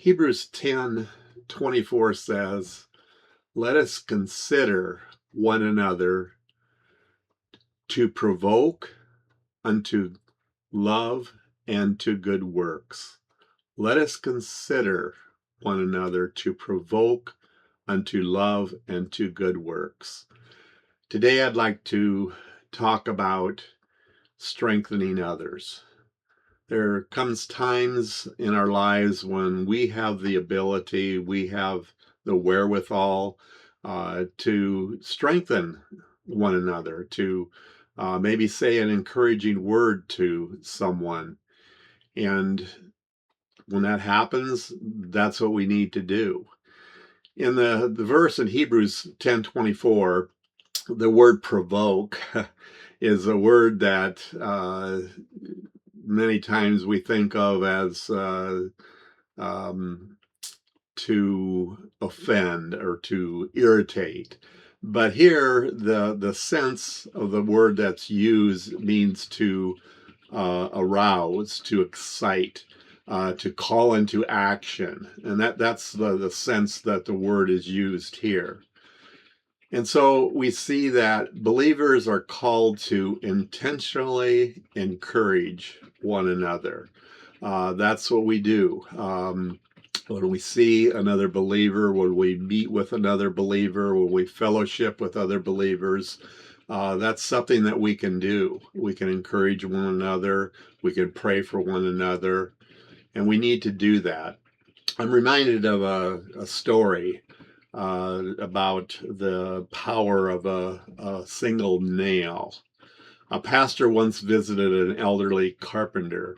Hebrews 10:24 says, "Let us consider one another to provoke unto love and to good works." Let us consider one another to provoke unto love and to good works. Today I'd like to talk about strengthening others. There comes times in our lives when we have the ability, we have the wherewithal to strengthen one another, to maybe say an encouraging word to someone. And when that happens, that's what we need to do. In the verse in Hebrews 10:24, the word provoke is a word that many times we think of as um, to offend or to irritate. But here, the sense of the word that's used means to arouse, to excite, to call into action. And that's the sense that the word is used here. And so we see that believers are called to intentionally encourage one another. That's what we do. When we see another believer, when we meet with another believer, when we fellowship with other believers, that's something that we can do. We can encourage one another, we can pray for one another, and we need to do that. I'm reminded of a story about the power of a single nail. A pastor once visited an elderly carpenter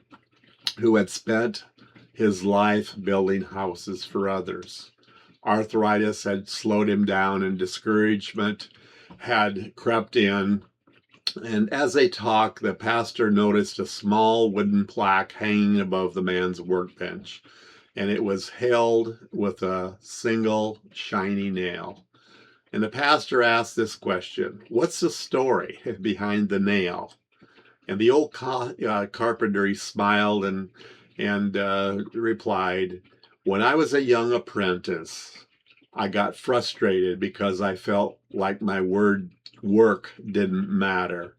who had spent his life building houses for others. Arthritis had slowed him down and discouragement had crept in. And as they talked, the pastor noticed a small wooden plaque hanging above the man's workbench, and it was held with a single shiny nail. And the pastor asked this question: "What's the story behind the nail?" And the old carpenter, he smiled and replied, "When I was a young apprentice, I got frustrated because I felt like my work didn't matter.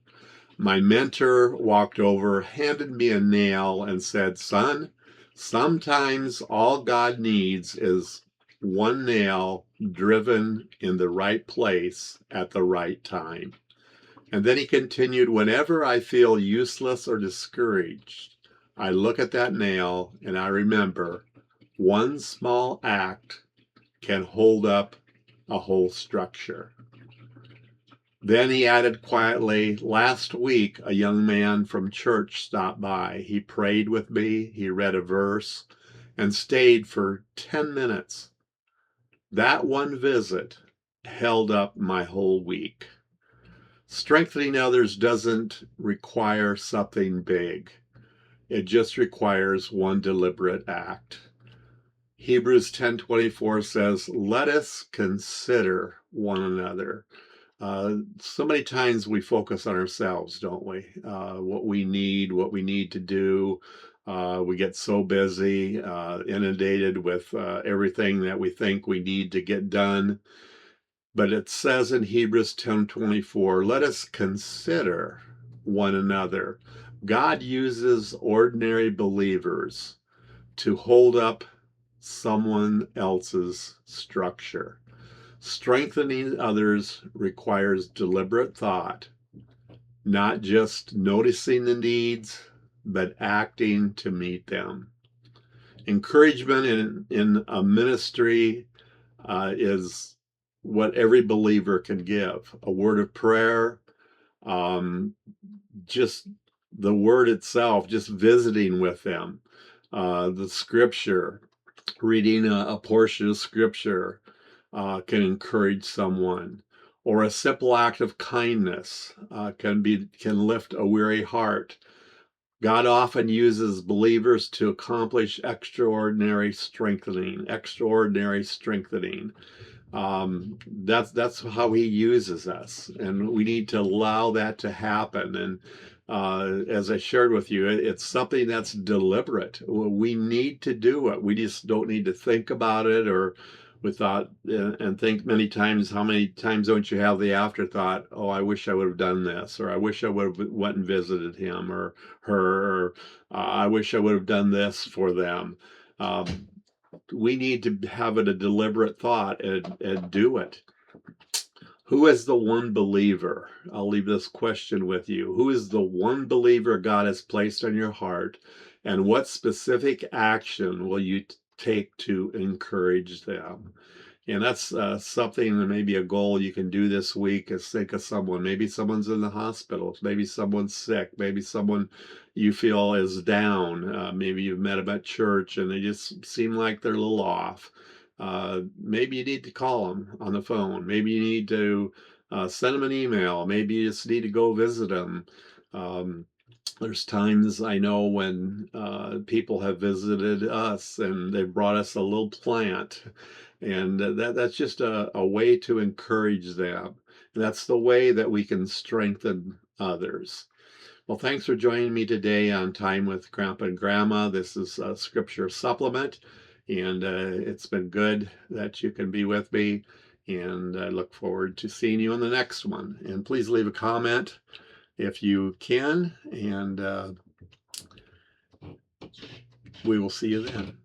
My mentor walked over, handed me a nail, and said, 'Son, sometimes all God needs is one nail driven in the right place at the right time.' And then he continued, 'Whenever I feel useless or discouraged, I look at that nail and I remember one small act can hold up a whole structure.'" Then he added quietly, "Last week, a young man from church stopped by. He prayed with me, he read a verse, and stayed for 10 minutes. That one visit held up my whole week." Strengthening others doesn't require something big. It just requires one deliberate act. Hebrews 10:24 says, "Let us consider one another." So many times we focus on ourselves, don't we? What we need to do. We get so busy, inundated with everything that we think we need to get done. But it says in Hebrews 10:24, "Let us consider one another." God uses ordinary believers to hold up someone else's structure. Strengthening others requires deliberate thought, not just noticing the needs, but acting to meet them. Encouragement in a ministry is what every believer can give. A word of prayer, um, just the word itself, just visiting with them, the scripture, reading a portion of scripture can encourage someone, or a simple act of kindness can lift a weary heart. God often uses believers to accomplish extraordinary strengthening. Extraordinary strengthening. That's how He uses us, and we need to allow that to happen. And as I shared with you, it's something that's deliberate. We need to do it. We just don't need to think about it or without and think many times. How many times don't you have the afterthought? Oh, I wish I would have done this, or I wish I would have went and visited him or her, or I wish I would have done this for them. Um, we need to have it a deliberate thought and do it. Who is the one believer? I'll leave this question with you. Who is the one believer God has placed on your heart? And what specific action will you take to encourage them? And that's something that maybe a goal you can do this week is think of someone. Maybe someone's in the hospital. Maybe someone's sick. Maybe someone you feel is down. Maybe you've met them at church and they just seem like they're a little off. Maybe you need to call them on the phone. Maybe you need to send them an email. Maybe you just need to go visit them. Um, there's times I know when people have visited us and they've brought us a little plant, and that's just a way to encourage them. That's the way that we can strengthen others. Well, thanks for joining me today on Time with Grandpa and Grandma. This is a scripture supplement, and it's been good that you can be with me. And I look forward to seeing you on the next one. And please leave a comment if you can, and we will see you then.